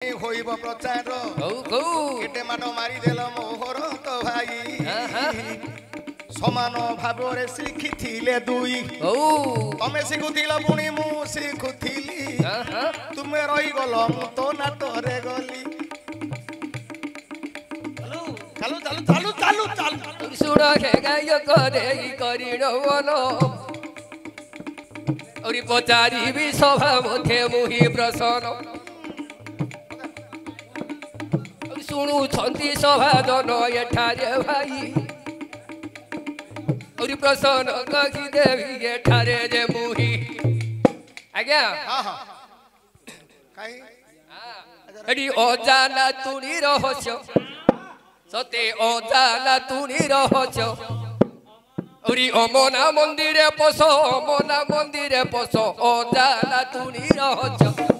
होइब प्रचार केटे माड मारिदेल मोहर तो भाई समान भाव शिखिले दुई तमे शिखुल पुणी मु शिखुली तुमे रही गल मु तो नाटरे गली चालू चालू चालू चालू चालू सुड़ गाय करिणवलो और पचारि भी सभा मध्य मुहि प्रसन्न शुणुंट सभा जन एठारे भाई और प्रसन्न कही देवी एठारे जे मुहि आज्ञा एडी अजाना तुनी रहस्य सते अजाना तुनी रहस्य और अमना मंदिरे पस अमना मंदिरे पस अजाना तुनी रहस्य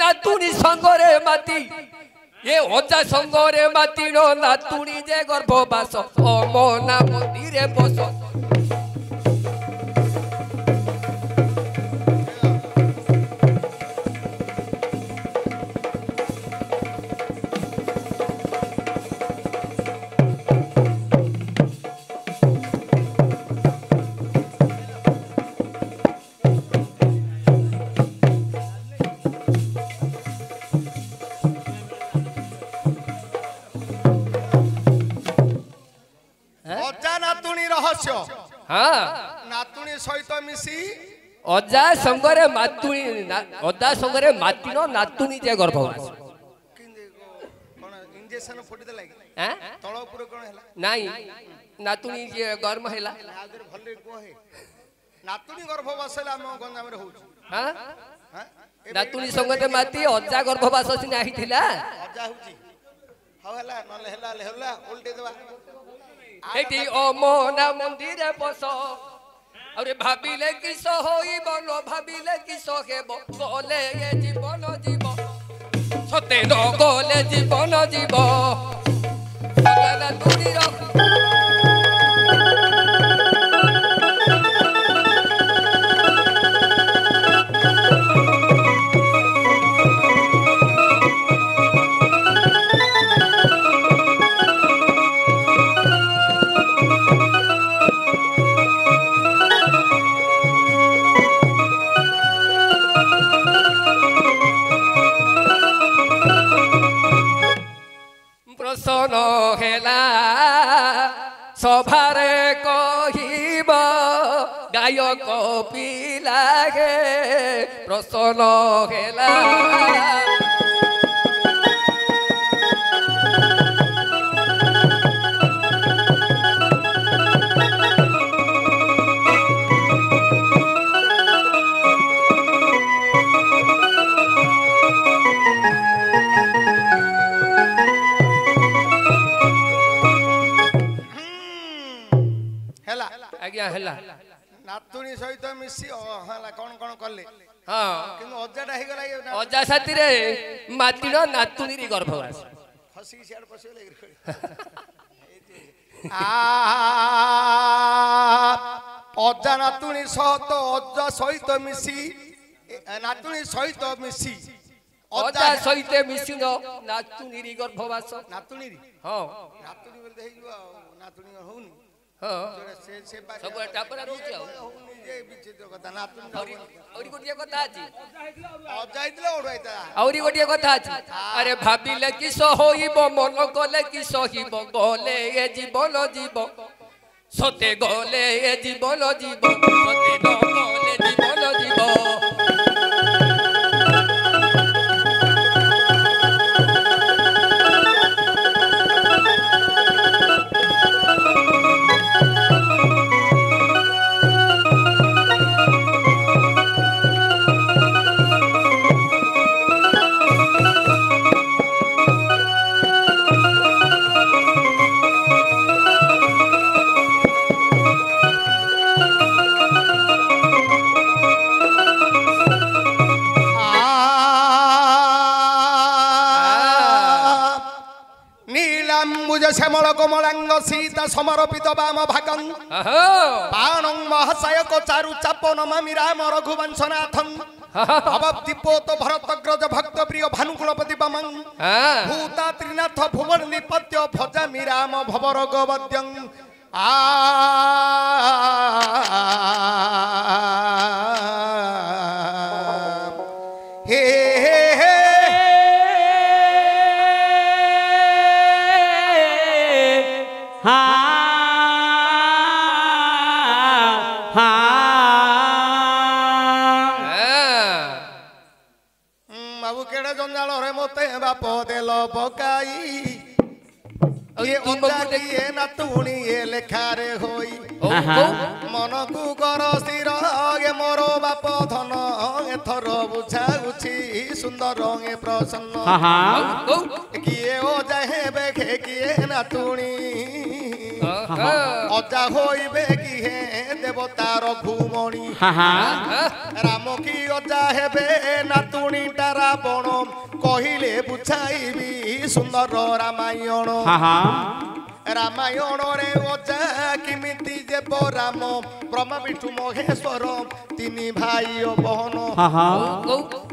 नातुनी संगरे माती ये ओजा संगरे माती रो नातुनी जे गर्भवास अमना मंदिरे बस नातुणी सहित मिसी अजा संगरे मातुणी अजा संगरे मातिनो नातुणी जे गर्भवास कोन इंजेक्शन फोटी दे लागी हैं तळ ऊपर कोन हैला नाही नातुणी जे गर्म हैला आदर भले को है नातुणी गर्भवास हैला हम गंजाम रे होउ हां नातुणी संगरे माती अजा गर्भवास सी नाही थिला अजा होची हाउ हैला न हैला लेहला उल्टे देबा एटी अमना मंदिरे बस और भाबिले किस होइब न भाबिले किस हेब गले ए जीवन जीव सते न गले जीवन जीव सगला तुनी प्रसन्न हेला सभारे कहिब गायक पिला गे प्रसन्न हेला आज्ञा हैला नातुणी सहित मिसी हला कोन कोन करले हां किंतु अजाटा हे गला अजा साथी रे मातिनो नातुनी री गर्भवास फसी सियार पसिले अजा नातुणी सहित अजा सहित मिसी नातुणी सहित मिसी अजा सहित मिसिनो नातुनी री गर्भवास नातुणी री हां नातुणी बोल देहि नातुणी होउनी सब टापरा रुचि जे विचित्र कथा नातुणी औरी गोटिया कथा अछि अजाइतले ओडैता औरी गोटिया कथा अछि अरे भाबिले किस होइब मन गले किस हिब गले ए जीवन जीव सते गले ए जीवन जीव सते न गले जीवन जीव শ্যামল কোমলাঙ্গ সীতা সমর্পিত বাম ভাগং বাণং মহাশয়ক চারু চাপ নমামি রাম রঘুবংশনাথং অবদীপোত ভরতগ্রজ ভক্ত প্রিয় ভানুকুলপতি বামং ভূতা ত্রিনাথ ভুবন নিপত্য ভজামি রাম ভবরগবদ্যং হে বাবু কেড়ে জঞ্জাল রে মতে বাপ দেল পকাই কিয়ে নাতুণী লেখারে হই মনকু কর স্থির এ মোর বাপ ধন এথর বুঝাউছি সুন্দর এ প্রসন্ন কিয়ে ও যাহে বেখে কিয়ে নাতুণী অজা হইবে কিহে দেবতার ঘুমণি রাম কি অজা হেবে নাতুণী তারা বণ কহিলে বুঝাইবি সুন্দর রামায়ণ রামায়ণরে অজা কিমিতি দেব রাম ব্রহ্মা বিষ্ণু মহেশ্বর তিনি ভাই ও বহন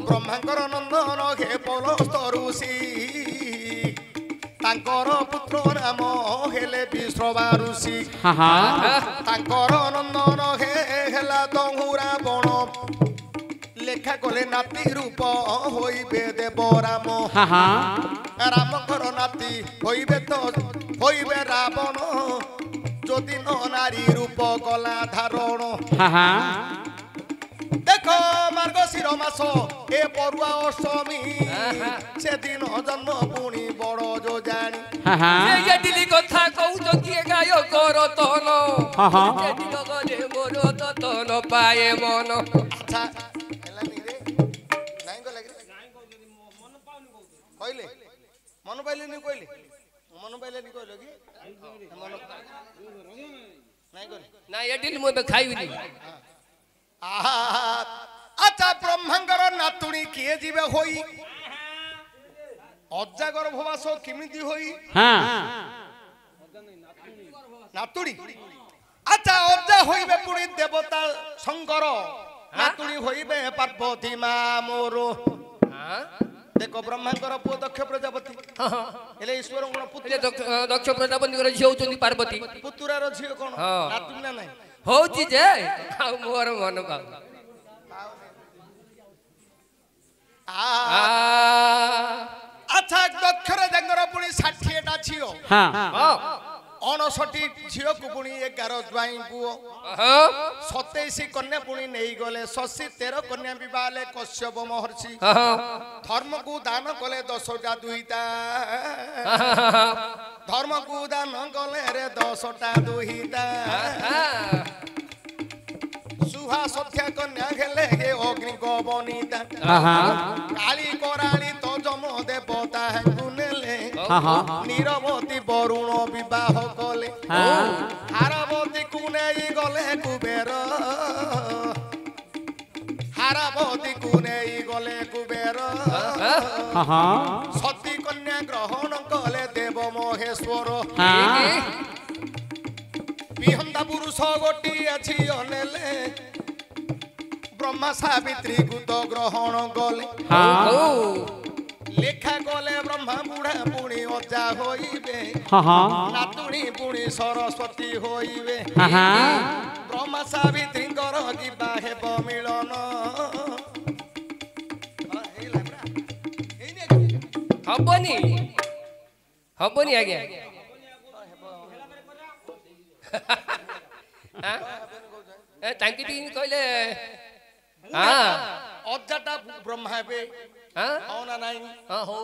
ব্রহ্মাঙ্কর নন্দন হে পলস্ত ଋଷି ତାଙ୍କର ପୁତ୍ର ନାମ ହେଲେ ବିଶ୍ରବା ଋଷି ତାଙ୍କର ନନ୍ଦନ ହେଲା ଦହୁରା ବଣ ଲେଖା କଲେ ନାତି ରୂପ ହୋଇବେ ଦେବ ରାମ ରାମଙ୍କର ନାତି ହୋଇବେ ରାବଣ ଯଦି ନ ନାରୀ ରୂପ କଲା ଧାରଣ দেখ মার্গশির মাস এ পড়ুয়া অষ্টমী সেদিন জন্ম পুনি বড় যোজানি দিলি কথা কৌছ কিয়ে গায়ক রতন মোর ততন পায়ে মন আচ্ছা কইলে মন পাইলেনি কইলে মন পাইলেনি কইল কি মন নাই কইলে না এডিল মু বে খাইবিনি আচ্ছা ব্রহ্মাঙ্গর নাতুণী কিয়ে ଯିବେ হই অজা গর্ভবাস কিমিতি হই নাতুণী আচ্ছা অজা হইবে পুরি দেবতা শঙ্কর নাতুণী হইবে পার্বতী মা মোর দেখো ব্রহ্মাঙ্গর পুଅ দক্ষ প্রজাপতি ହେଲେ ଈଶ୍ୱରଙ୍କର ପୁତ୍ର ଦକ୍ଷ ପ୍ରଜାପତିଙ୍କର ଝିଅ ହଉଛନ୍ତି ପାର୍ବତୀ ପୁତୁରାର ଝିଅ କଣ ନାତୁଣୀ ନା ନାହିଁ ହଉଛି ଯେ ଆଉ ମୋର ମନ ପାଉ ଆଚ୍ଛା ଦକ୍ଷର ଜାଙ୍ଗର ପୁଣି 60ଟା ଝିଅ 59 ଝିଅକୁ ପୁଣି 11 ଜ୍ୱାଇଁ ପୁଅ 27 କନ୍ୟା ପୁଣି ନେଇଗଲେ 13 କନ୍ୟା ବିବାହଲେ କଶ୍ୟପ ମହର୍ଷି ଧର୍ମକୁ ଦାନ କଲେ 10ଟା ଦୁହିତା ଧର୍ମକୁ ଦାନ କଲେ ରେ 10ଟା ଦୁହିତା सुहा सत्या कन्या खेले हे अग्नि को बनिता काली कराली तो जम देवता गुनेले नीरवती वरुण विवाह कले हारवती कुनेई गले कुबेर हारवती कुनेई गले कुबेर सती कन्या ग्रहण कले देव महेश्वर बिहंदा पुरुष गोटी अछि अनेले ब्रह्मा सावित्री गुत ग्रहण गले लेखा गले ब्रह्मा बुढ़ा पुणी अजा होइबे नातुणी पुणी सरस्वती होइबे ब्रह्मा सावित्री किबा हेब मिलन हबनी हबनी आज्ञा तांकी कहले अजाटा ब्रह्मा हेबे हो ना नहीं हो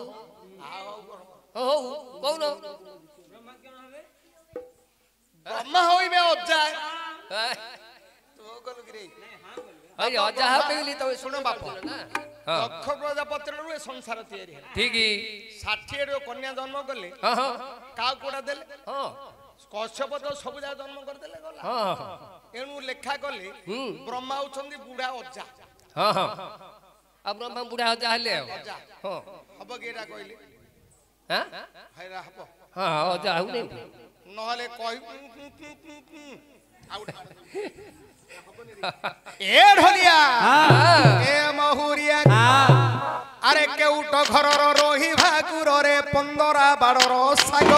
हो कौन ब्रह्मा होइबे अजा तो गल गिरे अरे अजा हेबे तो सुन बाप दक्ष प्रजापतिर ए संसार तैयारी ठीक 60 रो कन्या जन्म कले का कोडा देले कश्यप तो सब जा जन्म कर देले गला एनु लेखा कले ब्रह्मा होचंदी बुढ़ा अजा अब ब्रह्मा बुढ़ा अजा हले अजा हब केटा कहले हां हैरा हब ହଁ ଅଜା ହଉନି ନହେଲେ କହି ଏ ଢୋଲିଆ ଏ ମହୁରିଆ ଆରେ କେଉଟ ଘରର ରୋହି ଭାକୁରରେ 15 ବାଡ଼ର ଶାଗ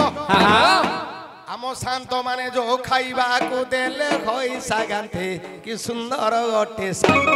ଆମ ଶାନ୍ତ ମାନେ ଯୋଉ ଖାଇବାକୁ ଦେଲେ ହୋଇ ଶାଗାନ୍ତେ କି ସୁନ୍ଦର ଗୋଟେ ଶାଗ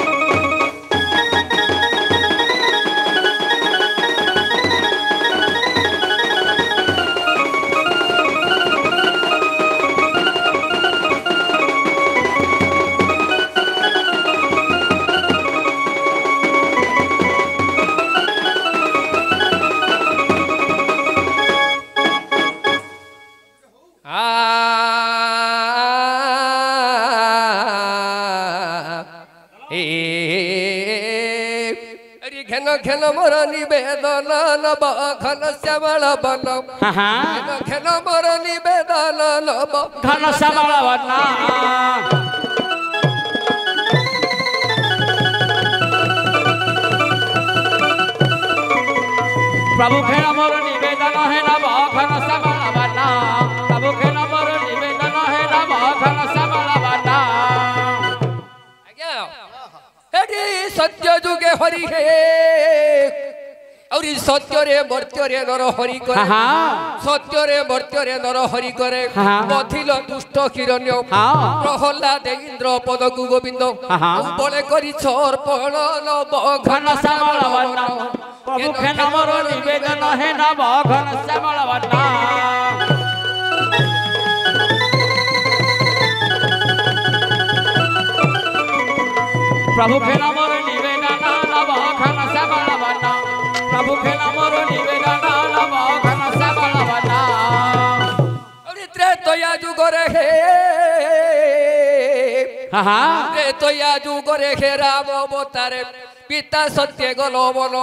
खेल मोर निवेदन नब घन श्यामल बन खेल मोर निवेदन नब घन श्यामल बन प्रभु खेल मोर निवेदन है नब घन श्यामल बन प्रभु खेल मोर निवेदन है नब घन श्यामल बन सत्य जुगे हरि हे और सत्य रे मर्त्य रे नर हरि करे सत्य रे मर्त्य रे नर हरि करे मथिल दुष्ट हिरण्य प्रहल्लाद इंद्र पदकु गोविंद बले करी अर्पण नब घन श्यामल बन प्रभु खेल मोर निवेदन है नब घन श्यामल बन प्रभु खेल मोर निवेदन नब घन श्यामल बन प्रभु खेल मोर निवेदन नब घन श्यामल बन त्रेतया जुगरे हे त्रेतया जुगरे हे राम अवतारे पिता सत्य गल बन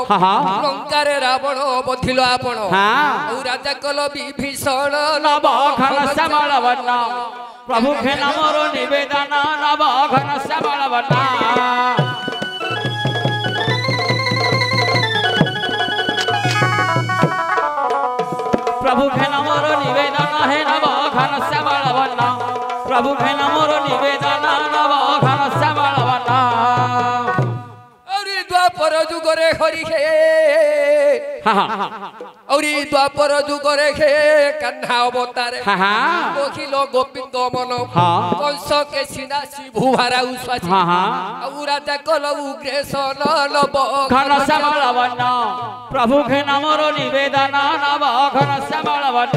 लंकारे रावण बधिल आपण राजा कल विभीषण नब घन श्यामल बन प्रभु खेल मोर निवेदन नब घन श्यामल बन प्रभु खेल मोर निवेदन है नब घन श्यामल बन प्रभु खेल मोर निवेदन नब घन श्यामल बन द्वापर जुगरे हरि हे और द्वापर जुगरे हे कन्हा अवतारे कोकिल गोविंद मन कंस के सिनासी भुवारा उस्वासी राजा कल उग्रेसन नब घन श्यामल बन प्रभु खेल मोर निवेदन नब घन श्यामल बन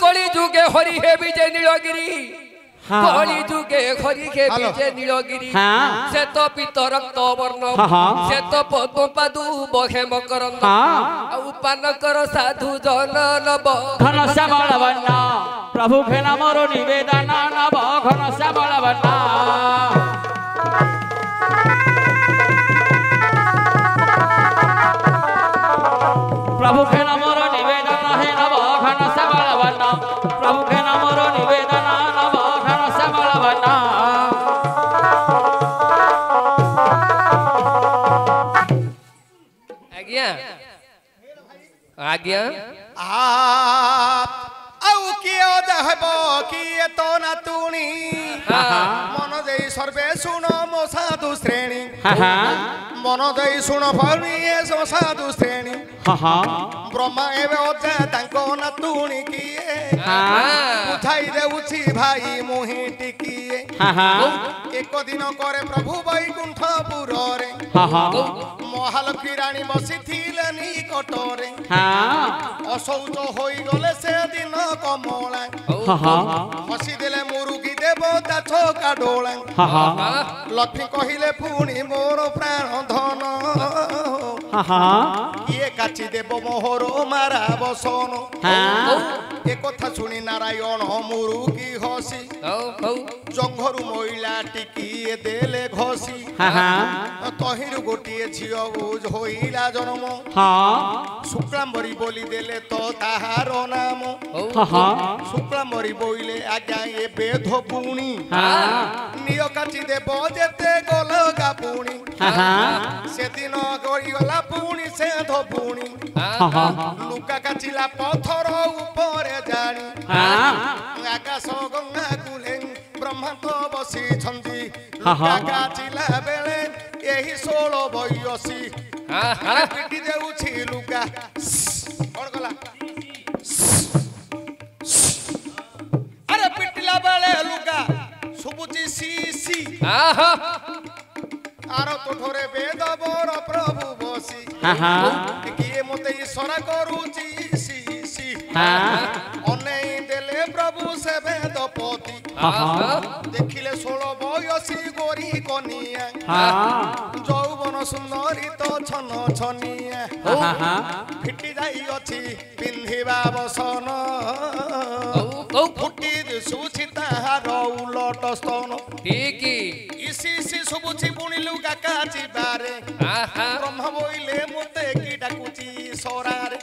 कली जुगे हरि हे विजय नीलगिरी से तो पीत रक्त वर्ण से तो पद्म पादु बहे मकरंद पान कर साधु जन नब घन श्यामल बन प्रभु खेल मोर निवेदन नब घन श्यामल बन प्रभु खेल मोर निवेदन है नब घन श्यामल बन प्रभु खेल मोर निवेदन नब घन श्यामल बन आज्ञा आज्ञा आउ किए देहब किए तो ना तुणी मन दे सर्वे सुन मो साधु श्रेणी मन दे सुन फलनी साधु श्रेणी ब्रह्मा एवं अजा तांको ना तुणी किए बुझाई देउछि भाई मुहि टिकिए एक दिन करे प्रभु वैकुंठपुर रे महालक्ष्मी रानी बसिथिले निकटरे असौच होई गले से दिन कमला हसी देले मुरुगी देवता छोका डोला लक्ष्मी कहिले पुणी मोर प्राण धन ये काची देव मोहर मारा बसन ए कथा सुनी नारायण मुरुकी हसी जंघरू महिला टिकी देले घसी तहिरु गोटिए झियो बुझ होइला जन्म शुक्लांबरी बोली देले तो ताहार नाम शुक्लांबरी बोइले आज्ञा ए बेध पुणी नियो काची देव जेते गलगा पुणी से दिन गई गला पुणी से धो पुणी लुका काचिला पथर ऊपर जानी आकाश गंगा कुले ब्रह्मा तो बसी छंदी लुका काचिला बेले एही 16 बयसी अरे पिटी देउछि लुका कोन गला अरे पिटिला बेले लुका सुबुची सी सी आरो तोठरे वेद बर प्रभु बसी किए मते ईश्वर करूची सी सी अनै देले प्रभु से वेद पति देखिले 16 बयसी गोरी कनिया जौवन सुंदरी तो छन छनिया फिटी जाई अछि पिंधिबा बसन फुटी दिसुछि ताहार उलट स्तन ठीक इसी इसी सुबुछि पुणिलु काका जिबारे ब्रह्मा बोइले मते की डाकुची सरारे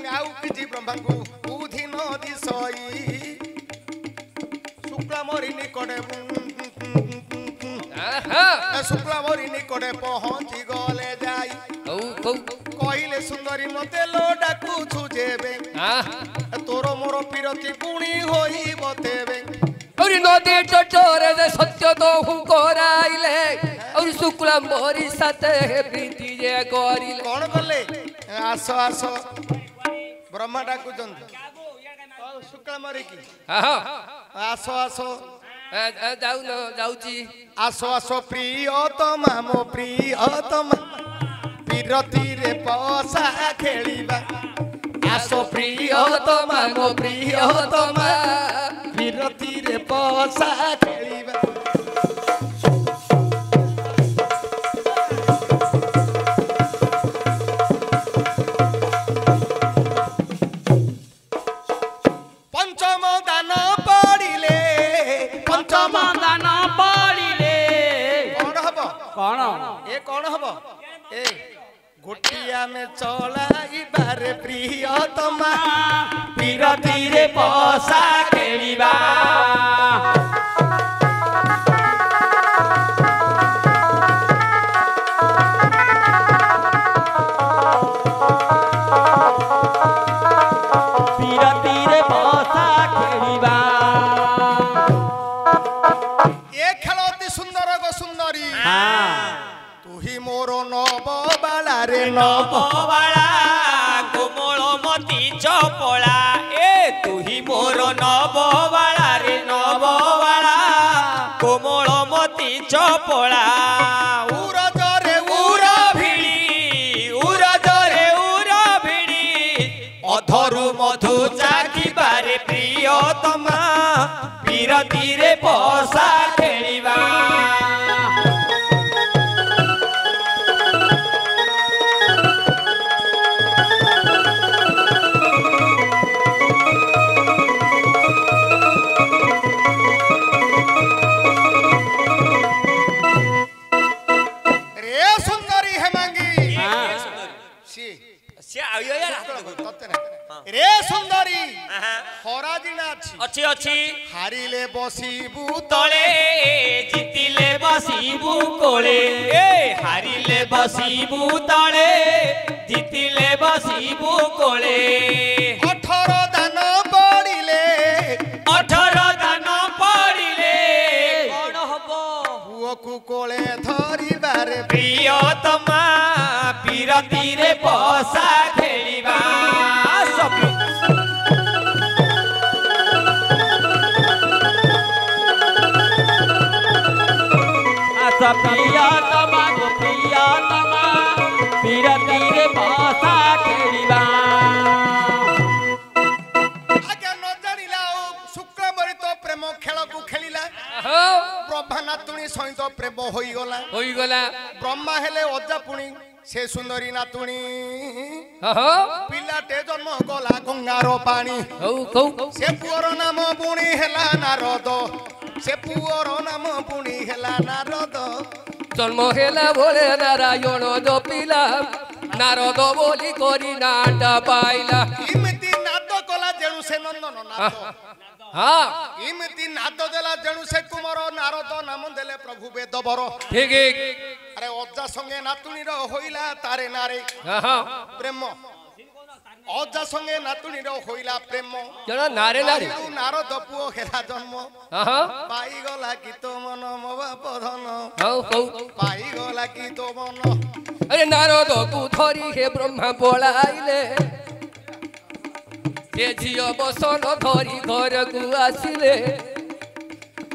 आउ किछि ब्रह्मांगु उधी नदी सई शुक्लामरी निकटे शुक्लामरी निकटे पहुंची गले जाई कहिले सुंदरी मते लो डाकुछु जेबे तोर मोर पिरती पुणी होई बतेबे और नदी टटोरे दे सत्य तो हूँ कराइले और शुक्लांबरी साथे प्रीति जे करिले कोन कले आसो आसो ब्रह्मा डाकुचंद शुक्लांबरी की आसो आसो जाऊ न जाउची आसो आसो प्रियतमा मो प्रियतमा पिरती रे पसा खेलिबा आसो प्रियतमा मो प्रियतमा पिरती रे पसा खेलिबा पंचम दान पड़िले पंचम दान पड़िले कौन हबो कौन ए कौन हबो ए गोटिया में चलाई बारे प्रियतमा पिरती रे पसा खेलिबा पिरती रे पसा खेलिबा ए खेल अति सुंदर गो सुंदरी तू ही मोर नव बाला रे नवबाला कोमलमती चपला ए तू ही मोर नवबाला रे नवबाला कोमलमती चपला उरज रे उर भिड़ी उरज रे उर भिड़ी अधरु मधु चाखिबारे प्रियतमा पिरती रे पसा खेलिबा रे सुंदरी हेमांगी सी से आयो यार तते ना रे सुंदरी हरा दिना अछि अच्छी अच्छी हारिले बसिबु तले जितिले बसिबु कोले ए हारिले बसिबु तले जितिले बसिबु कोले 18 दान पड़िले 18 दान पड़िले कोन हबो पुओकु कोले धरिबारे प्रियतमा पिरती रे पसा खेलिबा सब आसा प्रियतमा गो प्रियतमा पिरती रे पसा खेलिबा आगे न जानिला शुक्लांबरी तो प्रेम खेल को खेलिला ब्रह्मा नातुणी सहित प्रेम होई गला ब्रह्मा हेले अजा पुणी से सुंदरी नातुणी पिला ପିଲାଟେ ଜନ୍ମ କଲା ଗଙ୍ଗାର ପାଣି ସେ ପୁଅର ନାମ ପୁଣି ହେଲା ନାରଦ ସେ ପୁଅର ନାମ ପୁଣି ହେଲା ନାରଦ ଜନ୍ମ ହେଲା ବୋଲେ ନାରାୟଣ ଜପିଲା ନାରଦ ବୋଲି କରି ନାଟା ପାଇଲା ଏମିତି ନାଦ କଲା ଯେଣୁ ସେ ନନ୍ଦନ ନାଦ ହଁ ଏମିତି ନାଦ ଦେଲା ଯେଣୁ ସେ କୁମାର ନାରଦ ନାମ ଦେଲେ ପ୍ରଭୁ ବେଦବର ଠିକ ଆରେ ଅଜା ସଙ୍ଗେ ନାତୁଣୀର ହୋଇଲା ତାରେ ନାରେ ପ୍ରେମ ଅଜା ସଙ୍ଗେ ନାତୁଣୀର ହୋଇଲା ପ୍ରେମ ଜଣ ନାରେ ନାରେ ନାରଦ ପୁଅ ହେଲା ଜନ୍ମ ପାଇଗଲା ଗୀତ ମନ ମୋ ବାପ ଧନ ପାଇଗଲା ଗୀତ ମନ ଆରେ ନାରଦକୁ ଧରି ହେ ବ୍ରହ୍ମା ପଳାଇଲେ ସେ ଝିଅ ବସନ ଧରି ଘରକୁ ଆସିଲେ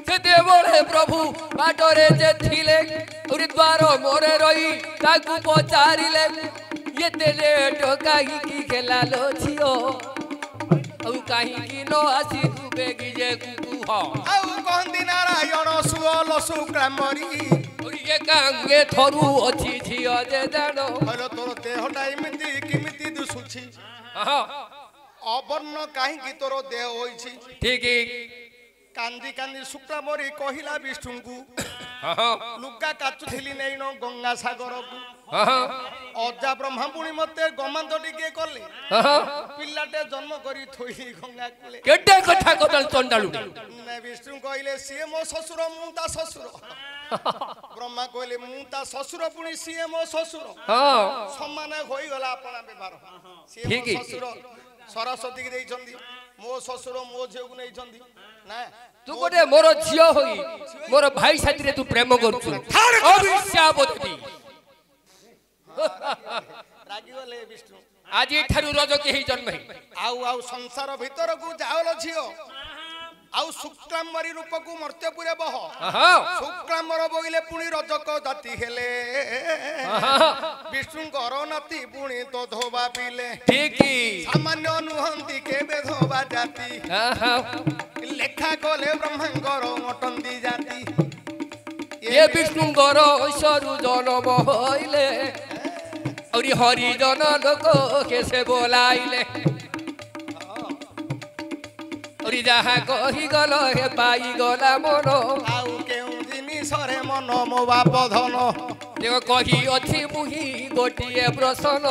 ସେତେବେଳେ ପ୍ରଭୁ ବାଟରେ ଯେ ଥିଲେ ଦ୍ୱାର ମୋରେ ରହି ତାକୁ ପଚାରିଲେ ଏତେ ଲେଟ କାହିଁକି ହେଲା ଲୋ ଝିଅ ଆଉ କାହିଁକି ନ ଆସି ତୁ ବେଗି ଯେ କୁହ ଆଉ କହନ୍ତି ନାରାୟଣ ସୁଅଲ ଶୁକ୍ରାମରି କାଙ୍ଗେ ଥରୁ ଅଛି ଝିଅ ଯେ ଜାଣ ତୋର ଦେହଟା ଏମିତି କେମିତି ଦିଶୁଛି ଅବର୍ଣ୍ଣ କାହିଁକି ତୋର ଦେହ ହୋଇଛି ଠିକ କାନ୍ଦି କାନ୍ଦି ଶୁକ୍ରାମରି କହିଲା ବିଷ୍ଣୁଙ୍କୁ ଲୁଗା କାଚୁଥିଲି ନେଇନ ଗଙ୍ଗା ସାଗରକୁ ଅଜା ବ୍ରହ୍ମା ପୁଣି ମତେ ଗମାନ୍ତ ଟିକେ କଲେ ପିଲାଟେ ଜନ୍ମ କରି ଥୋଇଲି ଗଙ୍ଗା କୂଳେ କେତେ କଥା କଦଳ ଚଣ୍ଡାଳୁ ବିଷ୍ଣୁ କହିଲେ ସିଏ ମୋ ଶ୍ୱଶୁର ମୁଁ ତା ଶ୍ୱଶୁର ବ୍ରହ୍ମା କହିଲେ ମୁଁ ତା ଶ୍ୱଶୁର ପୁଣି ସିଏ ମୋ ଶ୍ୱଶୁର ସମାନ ହୋଇଗଲା ଆପଣା ବ୍ୟବହାର ସିଏ ମୋ ଶ୍ୱଶୁର ସରସ୍ୱତୀ କି ଦେଇଛନ୍ତି ମୋ ଶ୍ୱଶୁର ମୋ ଝିଅକୁ ନେଇଛନ୍ତି ନା ତୁ ଗୋଟେ ମୋର ଝିଅ ହୋଇ ମୋର ଭାଇ ସାଥିରେ ତୁ ପ୍ରେମ କରୁଛୁ ରାଗିଗଲେ ବିଷ୍ଣୁ ଆଜି ଠାରୁ ରଜ କେହି ଜନ୍ମ ହେଇ ଆଉ ସଂସାର ଭିତରକୁ ଯାଓଲ ଝିଅ ଆଉ ଶୁକ୍ରାମ୍ବରୀ ରୂପକୁ ମର୍ତ୍ତ୍ୟପୁରେ ବହ ଶୁକ୍ରାମ୍ବର ବୋଇଲେ ପୁଣି ରଜକ ଜାତି ହେଲେ ବିଷ୍ଣୁଙ୍କର ନାତି ପୁଣି ତ ଧୋବା ପିଲେ ସାମାନ୍ୟ ନୁହନ୍ତି କେବେ ଧୋବା ଜାତି ଲେଖା କଲେ ବ୍ରହ୍ମାଙ୍କର ମଟନ୍ତି ଜାତି ଏ ବିଷ୍ଣୁଙ୍କର ଐଶ୍ୱରୁ ଜନମ ହଇଲେ ଆହୁରି ହରିଜନ ଲୋକ କେସେ ବୋଲାଇଲେ ଆହୁରି ଯାହା କହିଗଲ ହେ ପାଇଗଲା ମନ ଆଉ କେଉଁ ଜିନିଷରେ ମନ ମୋ ବାପ ଧନ କହି ଅଛି ମୁହିଁ ଗୋଟିଏ ପ୍ରଶ୍ନ